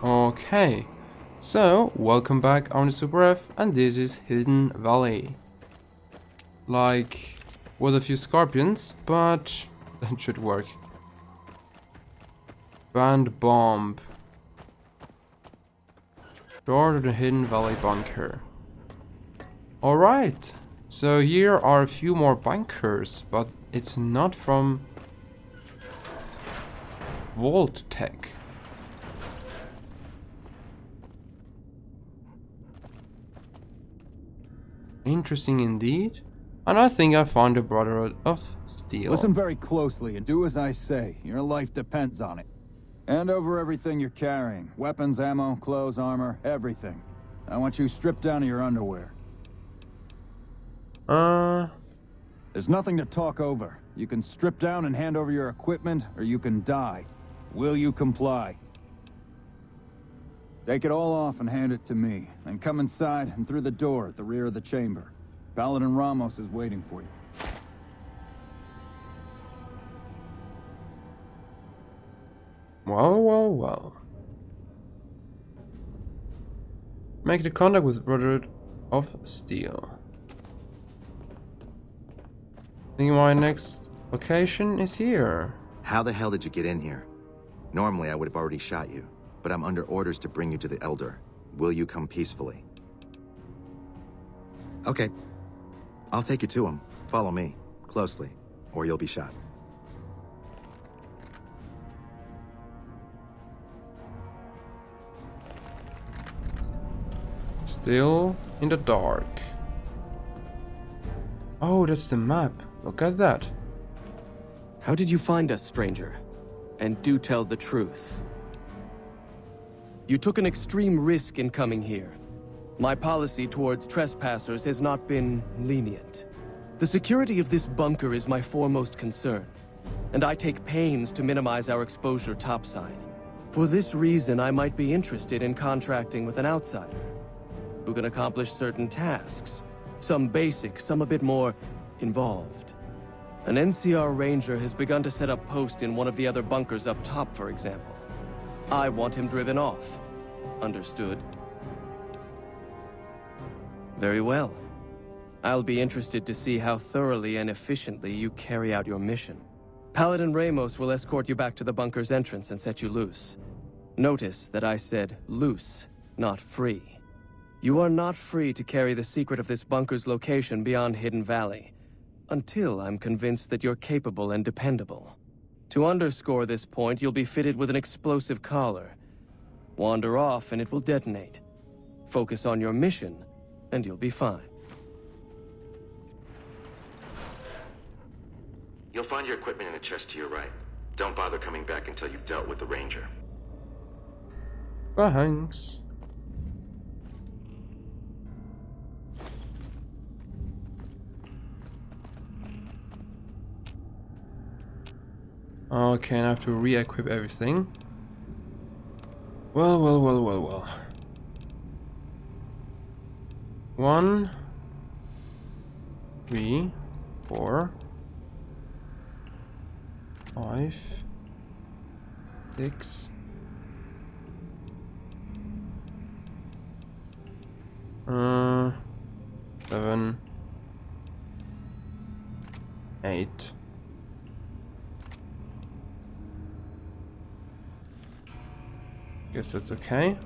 Okay, so welcome back on the Super F, and this is Hidden Valley. Like, with a few scorpions, but that should work. Band bomb. Door to the Hidden Valley bunker. Alright, so here are a few more bunkers, but it's not from Vault Tech. Interesting indeed. And I think I found the Brotherhood of Steel. Listen very closely and do as I say. Your life depends on it. Hand over everything you're carrying. Weapons, ammo, clothes, armor, everything. I want you stripped down to your underwear. There's nothing to talk over. You can strip down and hand over your equipment, or you can die. Will you comply? Take it all off and hand it to me. Then come inside and through the door at the rear of the chamber. Paladin Ramos is waiting for you. Well. Make the contact with Brotherhood of Steel. I think my next location is here. How the hell did you get in here? Normally I would have already shot you, but I'm under orders to bring you to the Elder. Will you come peacefully? Okay. I'll take you to him. Follow me, closely, or you'll be shot. Still in the dark. Oh, that's the map. Look at that. How did you find us, stranger? And do tell the truth. You took an extreme risk in coming here. My policy towards trespassers has not been lenient. The security of this bunker is my foremost concern, and I take pains to minimize our exposure topside. For this reason, I might be interested in contracting with an outsider who can accomplish certain tasks, some basic, some a bit more involved. An NCR ranger has begun to set up post in one of the other bunkers up top, for example. I want him driven off. Understood? Very well. I'll be interested to see how thoroughly and efficiently you carry out your mission. Paladin Ramos will escort you back to the bunker's entrance and set you loose. Notice that I said loose, not free. You are not free to carry the secret of this bunker's location beyond Hidden Valley, until I'm convinced that you're capable and dependable. To underscore this point, you'll be fitted with an explosive collar. Wander off and it will detonate. Focus on your mission, and you'll be fine. You'll find your equipment in the chest to your right. Don't bother coming back until you've dealt with the ranger. Thanks. Okay, I have to re-equip everything. Well. 1, 3, 4, 5, 6, 7, 8. Guess that's okay.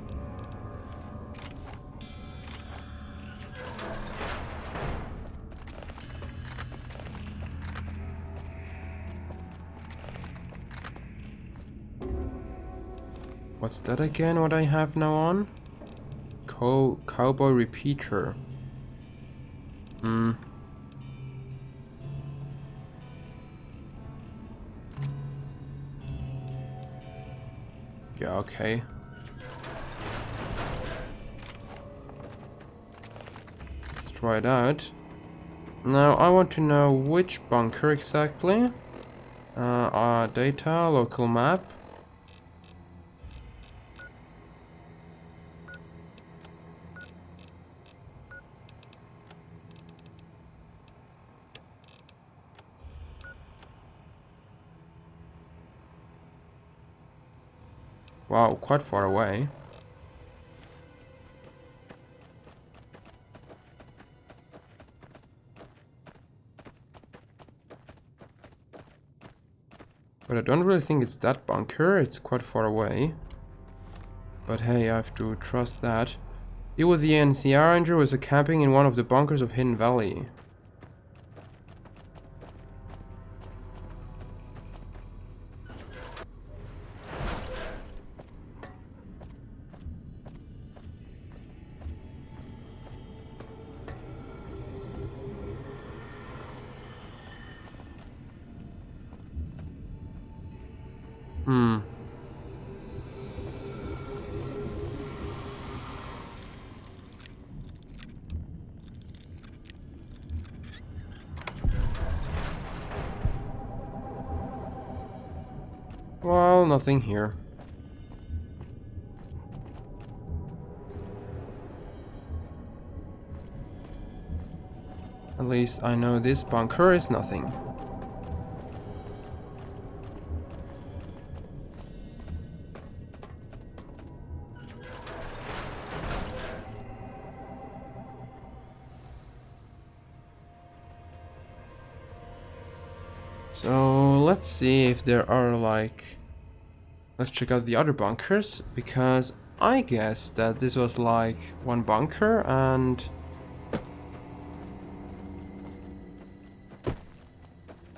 What's that again, what I have now on? Cowboy repeater. Yeah, okay. Let's try it out. Now I want to know which bunker exactly. Data, local map. Wow, quite far away. But I don't really think it's that bunker. It's quite far away. But hey, I have to trust that. He was the NCR Ranger was camping in one of the bunkers of Hidden Valley. Well, nothing here. At least I know this bunker is nothing. So let's see if there are like... Let's check out the other bunkers, because I guess that this was like one bunker and...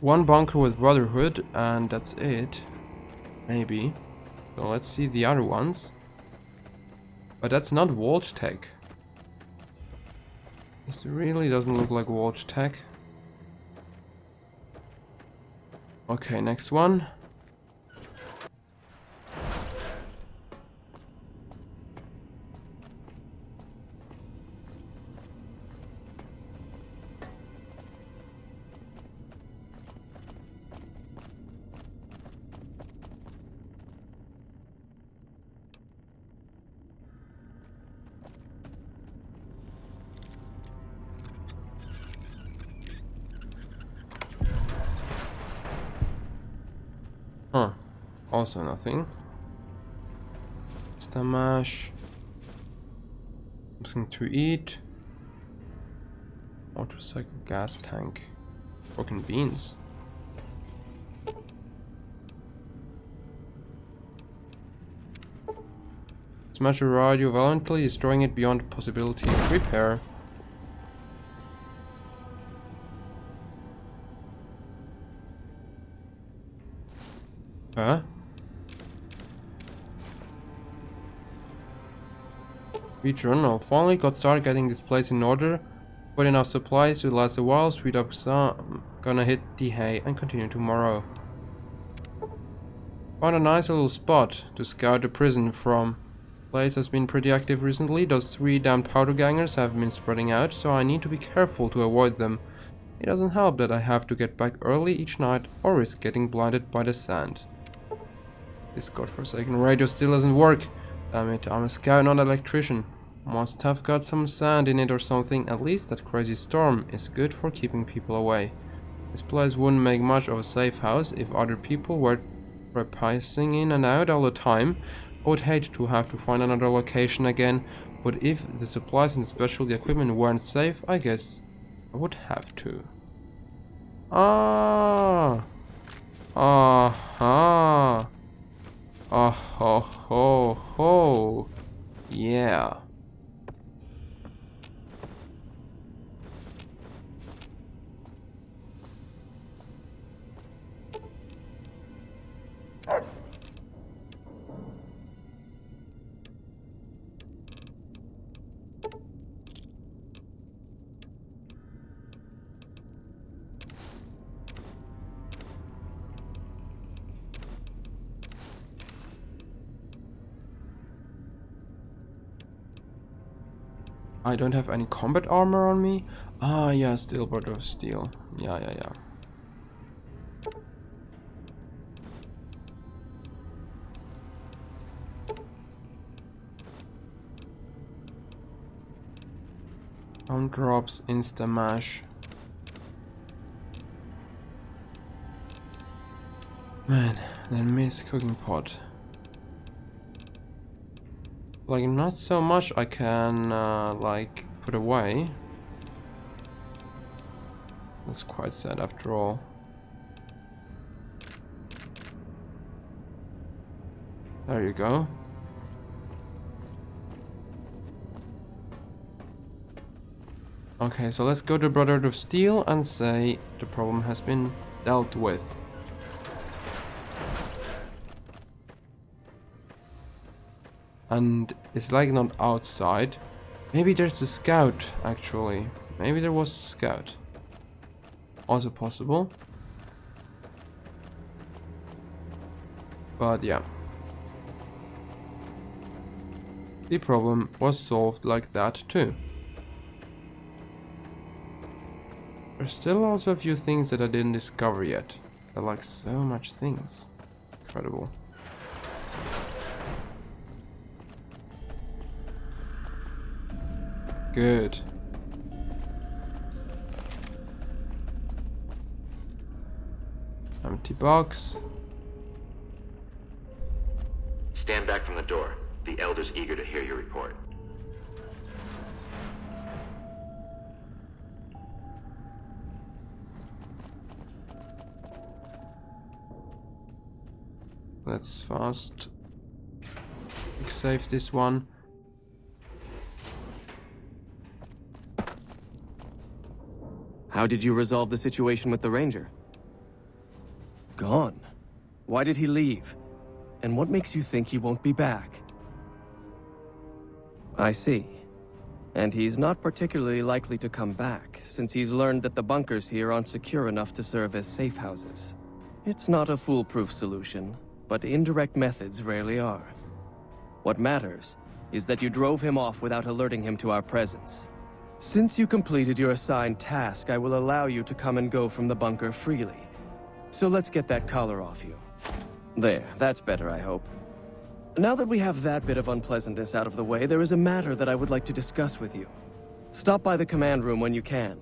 one bunker with Brotherhood, and that's it. Maybe. So let's see the other ones. But that's not Vault Tech. This really doesn't look like Vault Tech. Okay, next one. Huh. Also nothing. Stomach. Something to eat. Motorcycle gas tank. Broken beans. Smash a radio violently, destroying it beyond possibility of repair. Huh? We journal. Finally got started getting this place in order. Put enough supplies to last a while. Speed up some. Gonna hit the hay and continue tomorrow. Found a nice little spot to scout the prison from. Place has been pretty active recently. Those 3 damned powder gangers have been spreading out, so I need to be careful to avoid them. It doesn't help that I have to get back early each night or risk getting blinded by the sand. This godforsaken radio still doesn't work. Damn it, I'm a scout, not an electrician. Must have got some sand in it or something. At least that crazy storm is good for keeping people away. This place wouldn't make much of a safe house if other people were passing in and out all the time. I would hate to have to find another location again, but if the supplies and especially the equipment weren't safe, I guess I would have to. Ah! Ah-ha! Oh ho ho ho! Yeah. I don't have any combat armor on me. Ah, yeah, still part of steel. Yeah. Drops, insta mash. Man, then miss cooking pot. Like, not so much I can, like, put away. That's quite sad after all. There you go. Okay, so let's go to Brotherhood of Steel and say the problem has been dealt with. And it's like not outside. Maybe there's the scout, actually. Maybe there was a scout. Also possible. But yeah. The problem was solved like that too. There's still also a few things that I didn't discover yet. There are like so much things. Incredible. Good. Empty box. Stand back from the door. The Elder's eager to hear your report. Let's fast save this one. How did you resolve the situation with the Ranger? Gone. Why did he leave? And what makes you think he won't be back? I see. And he's not particularly likely to come back, since he's learned that the bunkers here aren't secure enough to serve as safe houses. It's not a foolproof solution, but indirect methods rarely are. What matters is that you drove him off without alerting him to our presence. Since you completed your assigned task, I will allow you to come and go from the bunker freely. So let's get that collar off you. There, that's better, I hope. Now that we have that bit of unpleasantness out of the way, there is a matter that I would like to discuss with you. Stop by the command room when you can.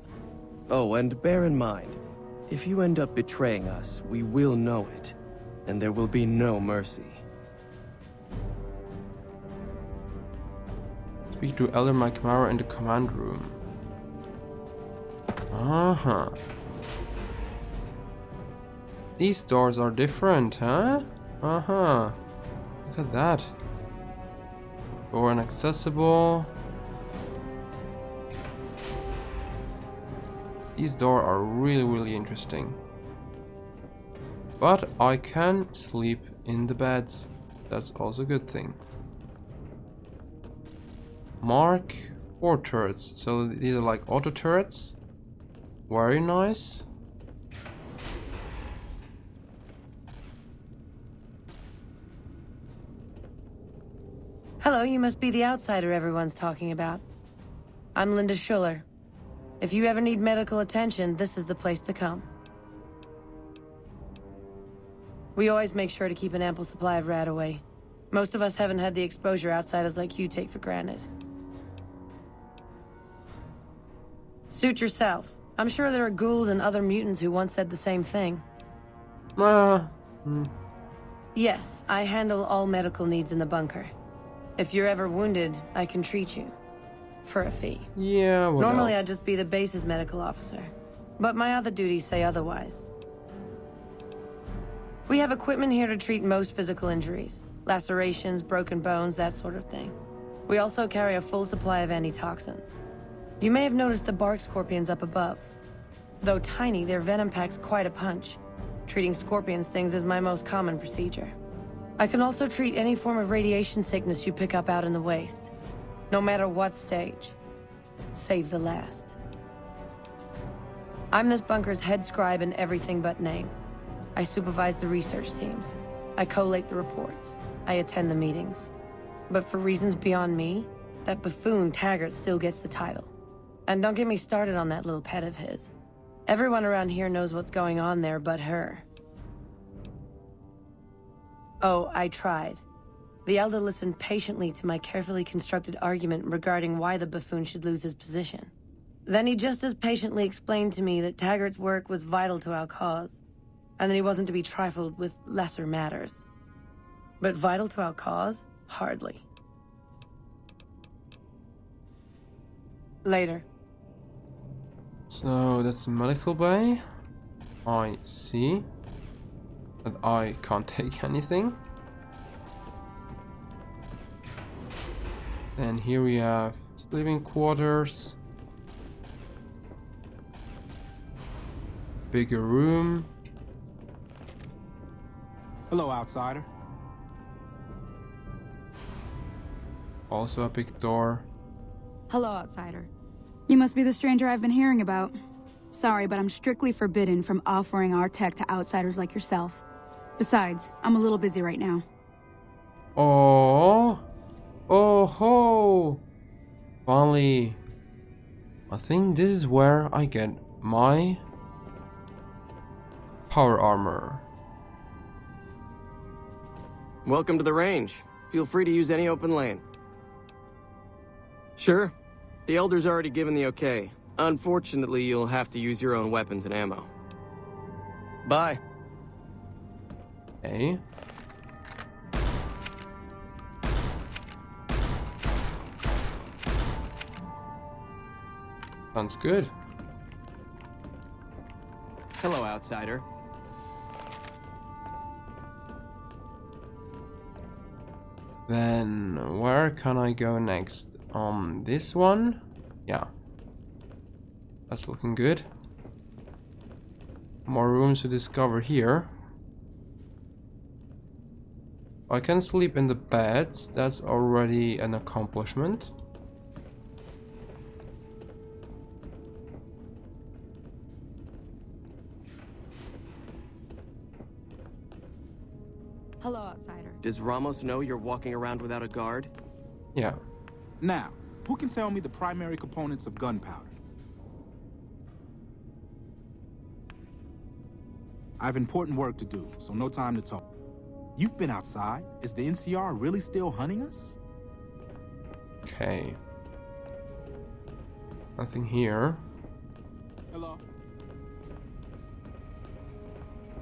Oh, and bear in mind, if you end up betraying us, we will know it, and there will be no mercy. Speak to Elder McMara in the command room. Uh-huh. These doors are different, huh? Uh-huh. Look at that. Door inaccessible. These doors are really interesting. But I can sleep in the beds. That's also a good thing. Mark 4 turrets. So these are like auto turrets. Very nice. Hello, you must be the outsider everyone's talking about. I'm Linda Schuller. If you ever need medical attention, this is the place to come. We always make sure to keep an ample supply of Radaway. Most of us haven't had the exposure outsiders like you take for granted. Suit yourself. I'm sure there are ghouls and other mutants who once said the same thing. Yes, I handle all medical needs in the bunker. If you're ever wounded, I can treat you. For a fee. Yeah, what Normally else? I'd just be the base's medical officer. But my other duties say otherwise. We have equipment here to treat most physical injuries. Lacerations, broken bones, that sort of thing. We also carry a full supply of antitoxins. You may have noticed the bark scorpions up above. Though tiny, their venom packs quite a punch. Treating scorpion stings is my most common procedure. I can also treat any form of radiation sickness you pick up out in the waste. No matter what stage. Save the last. I'm this bunker's head scribe in everything but name. I supervise the research teams. I collate the reports. I attend the meetings. But for reasons beyond me, that buffoon Taggart still gets the title. And don't get me started on that little pet of his. Everyone around here knows what's going on there but her. Oh, I tried. The Elder listened patiently to my carefully constructed argument regarding why the buffoon should lose his position. Then he just as patiently explained to me that Taggart's work was vital to our cause, and that he wasn't to be trifled with lesser matters. But vital to our cause? Hardly. Later. So that's the medical bay. I see. But I can't take anything. And here we have sleeping quarters. Bigger room. Hello, outsider. Also a big door. Hello, outsider. You must be the stranger I've been hearing about. Sorry, but I'm strictly forbidden from offering our tech to outsiders like yourself. Besides, I'm a little busy right now. Oh, oh ho! Finally, I think this is where I get my power armor. Welcome to the range. Feel free to use any open lane. Sure. The Elder's already given the okay. Unfortunately, you'll have to use your own weapons and ammo. Bye. Okay. Sounds good. Hello, outsider. Then where can I go next? This one? Yeah. That's looking good. More rooms to discover here. I can sleep in the beds. That's already an accomplishment. Hello, outsider. Does Ramos know you're walking around without a guard? Yeah. Now, who can tell me the primary components of gunpowder? I have important work to do, so no time to talk. You've been outside. Is the NCR really still hunting us? Okay. Nothing here. Hello?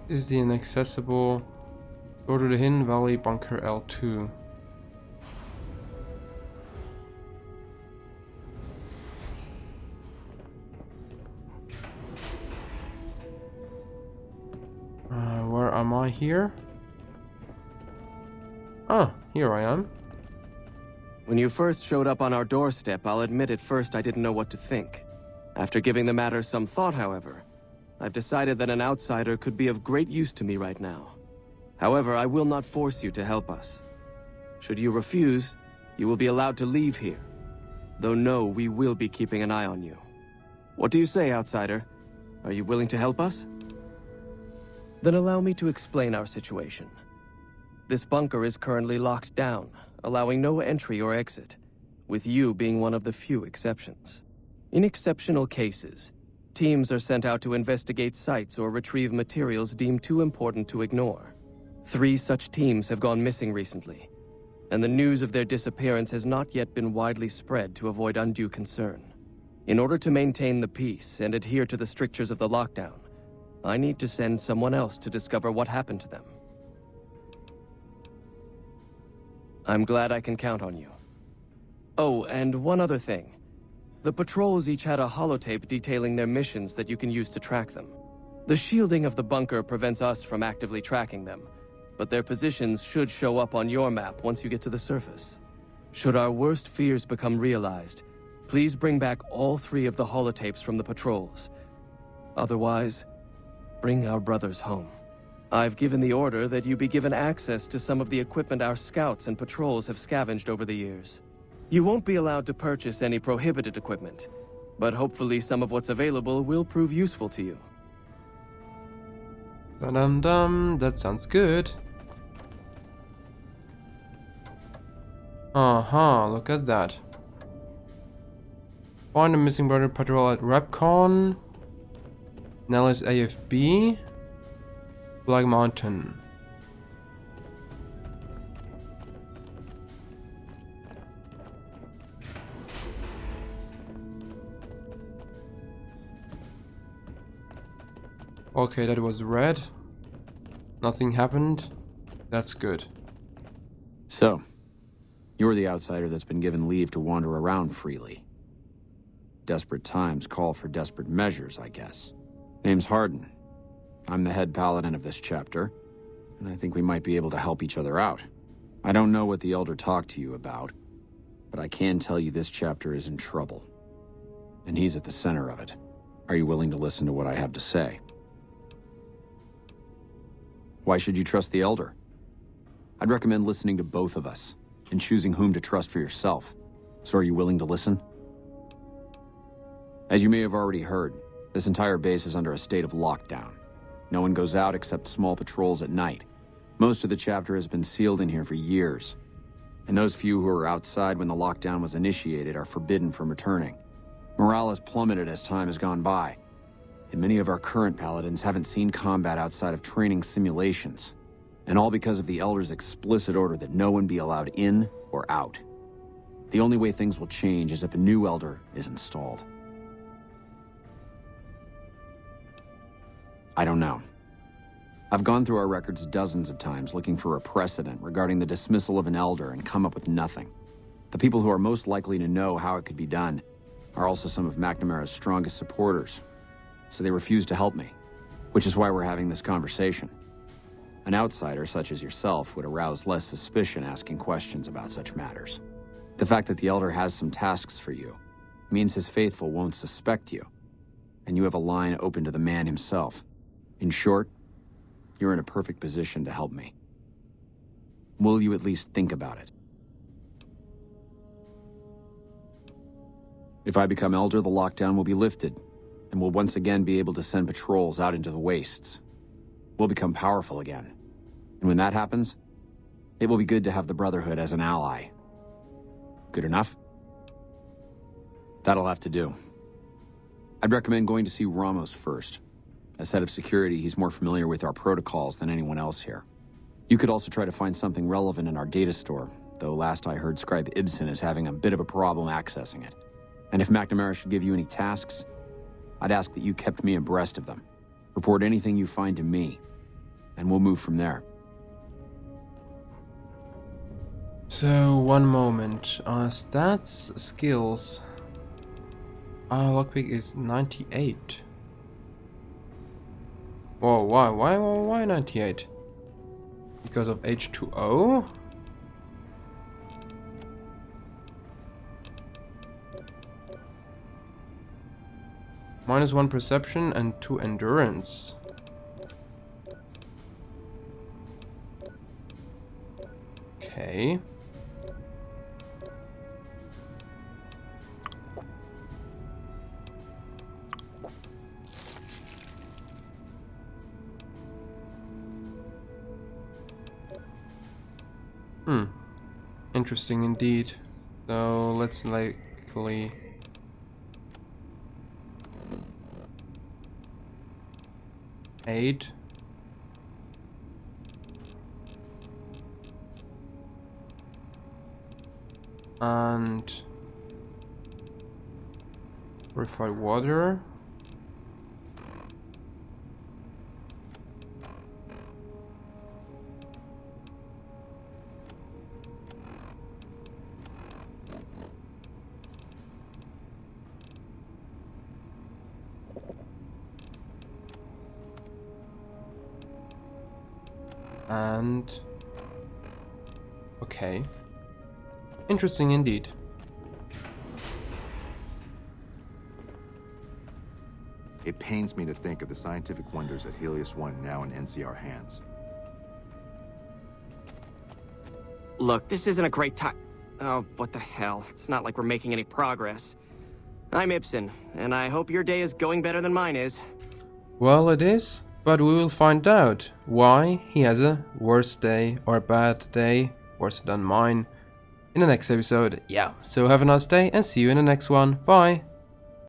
Is the inaccessible. Go to the Hidden Valley Bunker L2. Where am I here? Ah, here I am. When you first showed up on our doorstep, I'll admit at first I didn't know what to think. After giving the matter some thought, however, I've decided that an outsider could be of great use to me right now. However, I will not force you to help us. Should you refuse, you will be allowed to leave here. Though no, we will be keeping an eye on you. What do you say, outsider? Are you willing to help us? Then allow me to explain our situation. This bunker is currently locked down, allowing no entry or exit, with you being one of the few exceptions. In exceptional cases, teams are sent out to investigate sites or retrieve materials deemed too important to ignore. 3 such teams have gone missing recently, and the news of their disappearance has not yet been widely spread to avoid undue concern. In order to maintain the peace and adhere to the strictures of the lockdown, I need to send someone else to discover what happened to them. I'm glad I can count on you. Oh, and one other thing. The patrols each had a holotape detailing their missions that you can use to track them. The shielding of the bunker prevents us from actively tracking them, but their positions should show up on your map once you get to the surface. Should our worst fears become realized, please bring back all 3 of the holotapes from the patrols. Otherwise, bring our brothers home. I've given the order that you be given access to some of the equipment our scouts and patrols have scavenged over the years. You won't be allowed to purchase any prohibited equipment, but hopefully some of what's available will prove useful to you. Dum-dum-dum, that sounds good. Look at that. Find the missing brother patrol at Repcon. Nellis AFB. Black Mountain. Okay, that was red. Nothing happened. That's good. So, you're the outsider that's been given leave to wander around freely. Desperate times call for desperate measures, I guess. Name's Hardin. I'm the head paladin of this chapter, and I think we might be able to help each other out. I don't know what the Elder talked to you about, but I can tell you this chapter is in trouble. And he's at the center of it. Are you willing to listen to what I have to say? Why should you trust the Elder? I'd recommend listening to both of us, and choosing whom to trust for yourself. So are you willing to listen? As you may have already heard, this entire base is under a state of lockdown. No one goes out except small patrols at night. Most of the chapter has been sealed in here for years, and those few who were outside when the lockdown was initiated are forbidden from returning. Morale has plummeted as time has gone by, and many of our current paladins haven't seen combat outside of training simulations, and all because of the Elder's explicit order that no one be allowed in or out. The only way things will change is if a new Elder is installed. I don't know. I've gone through our records dozens of times looking for a precedent regarding the dismissal of an Elder and come up with nothing. The people who are most likely to know how it could be done are also some of McNamara's strongest supporters, so they refuse to help me, which is why we're having this conversation. An outsider such as yourself would arouse less suspicion asking questions about such matters. The fact that the Elder has some tasks for you means his faithful won't suspect you, and you have a line open to the man himself. In short, you're in a perfect position to help me. Will you at least think about it? If I become Elder, the lockdown will be lifted, and we'll once again be able to send patrols out into the wastes. We'll become powerful again. And when that happens, it will be good to have the Brotherhood as an ally. Good enough? That'll have to do. I'd recommend going to see Ramos first. As head of security, he's more familiar with our protocols than anyone else here. You could also try to find something relevant in our data store, though last I heard Scribe Ibsen is having a bit of a problem accessing it. And if McNamara should give you any tasks, I'd ask that you kept me abreast of them. Report anything you find to me, and we'll move from there. So, one moment. Stats, skills. Lockpick is 98. Whoa, why 98? Because of H2O? -1 perception and 2 endurance. Okay. Interesting indeed. So let's likely eight. And purify water. And okay. Interesting indeed. It pains me to think of the scientific wonders at Helios 1 now in NCR hands. Look, this isn't a great time. Oh, what the hell. It's not like we're making any progress. I'm Ibsen, and I hope your day is going better than mine is. Well, it is, but we will find out why he has a worse day or a bad day, worse than mine, in the next episode. Yeah, so have a nice day and see you in the next one. Bye!